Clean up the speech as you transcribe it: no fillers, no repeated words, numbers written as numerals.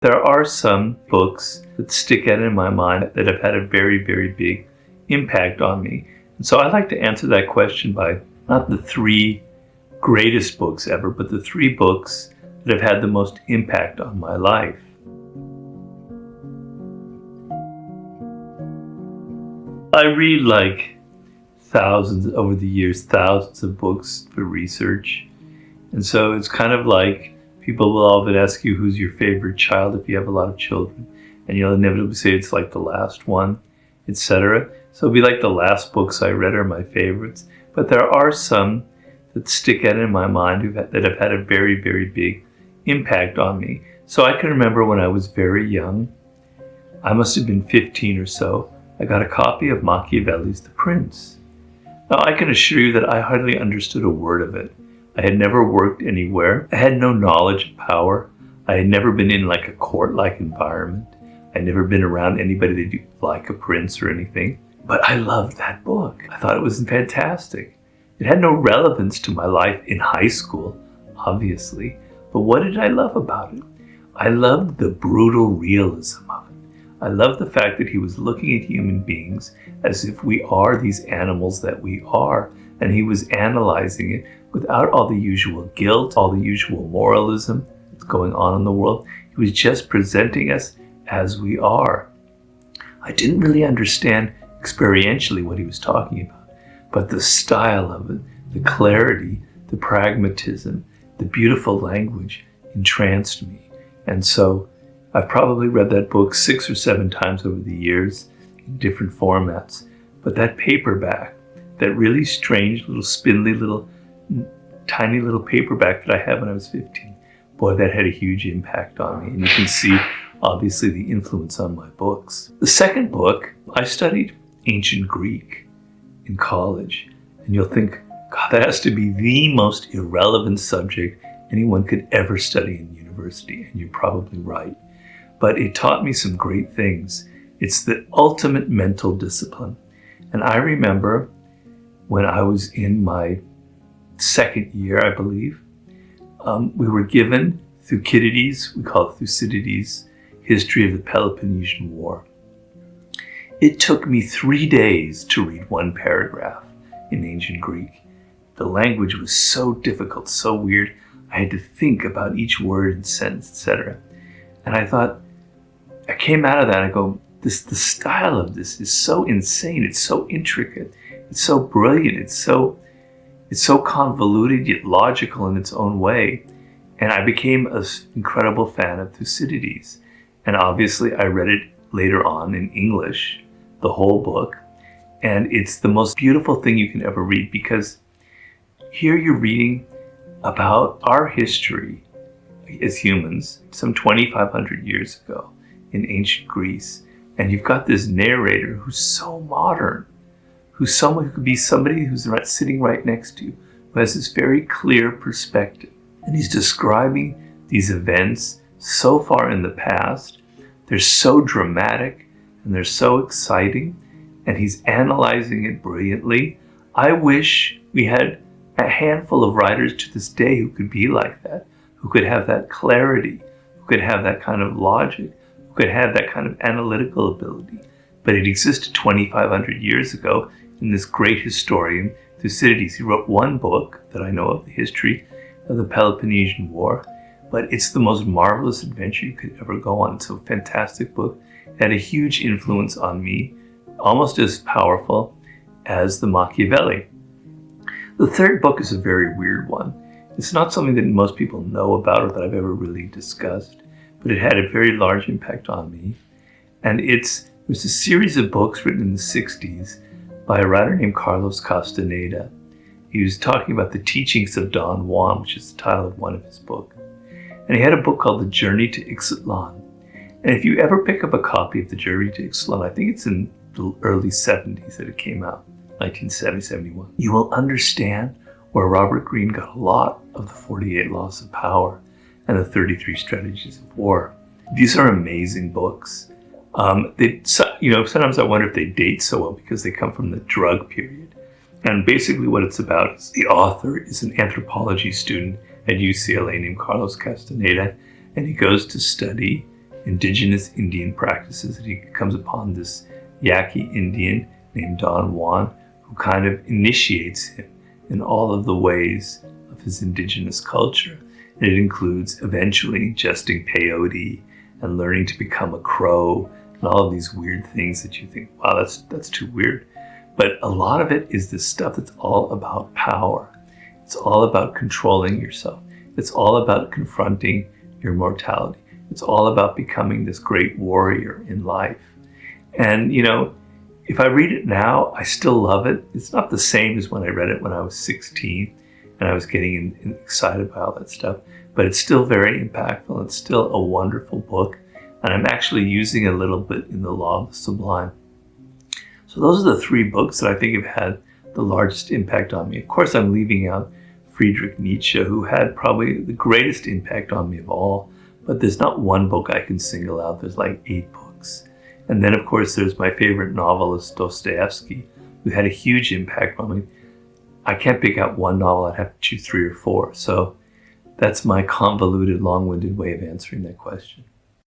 There are some books that stick out in my mind that have had a very, very big impact on me. And so I like to answer that question by not the three greatest books ever, but the three books that have had the most impact on my life. I read over the years, thousands of books for research. And so it's kind of like people will often ask you who's your favorite child if you have a lot of children. And you'll inevitably say it's like the last one, etc. So it'll be like the last books I read are my favorites. But there are some that stick out in my mind that have had a very, very big impact on me. So I can remember when I was very young, I must have been 15 or so, I got a copy of Machiavelli's The Prince. Now I can assure you that I hardly understood a word of it. I had never worked anywhere. I had no knowledge of power. I had never been in like a court-like environment. I'd never been around anybody that did like a prince or anything. But I loved that book. I thought it was fantastic. It had no relevance to my life in high school, obviously. But what did I love about it? I loved the brutal realism of it. I loved the fact that he was looking at human beings as if we are these animals that we are. And he was analyzing it without all the usual guilt, all the usual moralism that's going on in the world. He was just presenting us as we are. I didn't really understand experientially what he was talking about, but the style of it, the clarity, the pragmatism, the beautiful language entranced me. And so I've probably read that book 6 or 7 times over the years in different formats. But that paperback, that really strange little spindly little tiny little paperback that I had when I was 15, boy, that had a huge impact on me. And you can see obviously the influence on my books. The second book, I studied ancient Greek in college. And you'll think, God, that has to be the most irrelevant subject anyone could ever study in university. And you're probably right. But it taught me some great things. It's the ultimate mental discipline. And I remember when I was in my second year, I believe, we were given Thucydides, we call it Thucydides, History of the Peloponnesian War. It took me 3 days to read one paragraph in ancient Greek. The language was so difficult, so weird. I had to think about each word and sentence, etc. And I thought, I came out of that and I go, the style of this is so insane. It's so intricate. It's so brilliant. It's so convoluted yet logical in its own way. And I became an incredible fan of Thucydides. And obviously I read it later on in English, the whole book. And it's the most beautiful thing you can ever read, because here you're reading about our history as humans some 2,500 years ago in ancient Greece. And you've got this narrator who's so modern, who's someone who could be somebody who's sitting right next to you, who has this very clear perspective. And he's describing these events so far in the past. They're so dramatic and they're so exciting, and he's analyzing it brilliantly. I wish we had a handful of writers to this day who could be like that, who could have that clarity, who could have that kind of logic, who could have that kind of analytical ability. But it existed 2,500 years ago in this great historian, Thucydides. He wrote one book that I know of, the history of the Peloponnesian War, but it's the most marvelous adventure you could ever go on. It's a fantastic book. It had a huge influence on me, almost as powerful as the Machiavelli. The third book is a very weird one. It's not something that most people know about or that I've ever really discussed, but it had a very large impact on me. And it was a series of books written in the 60s by a writer named Carlos Castaneda. He was talking about the teachings of Don Juan, which is the title of one of his books. And he had a book called The Journey to Ixtlan. And if you ever pick up a copy of The Journey to Ixtlan, I think it's in the early 70s that it came out, 1970, 71, you will understand where Robert Greene got a lot of the 48 Laws of Power and the 33 Strategies of War. These are amazing books. Sometimes I wonder if they date so well because they come from the drug period. And basically what it's about is the author is an anthropology student at UCLA named Carlos Castaneda, and he goes to study indigenous Indian practices. And he comes upon this Yaqui Indian named Don Juan, who kind of initiates him in all of the ways of his indigenous culture. And it includes eventually ingesting peyote and learning to become a crow and all of these weird things that you think, wow, that's too weird. But a lot of it is this stuff that's all about power. It's all about controlling yourself. It's all about confronting your mortality. It's all about becoming this great warrior in life. And, if I read it now, I still love it. It's not the same as when I read it when I was 16 and I was getting excited by all that stuff, but it's still very impactful. It's still a wonderful book. And I'm actually using a little bit in The Law of the Sublime. So those are the 3 books that I think have had the largest impact on me. Of course, I'm leaving out Friedrich Nietzsche, who had probably the greatest impact on me of all. But there's not one book I can single out. There's like 8 books. And then, of course, there's my favorite novelist, Dostoevsky, who had a huge impact on me. I can't pick out one novel. I'd have to choose 3 or 4. So that's my convoluted, long-winded way of answering that question.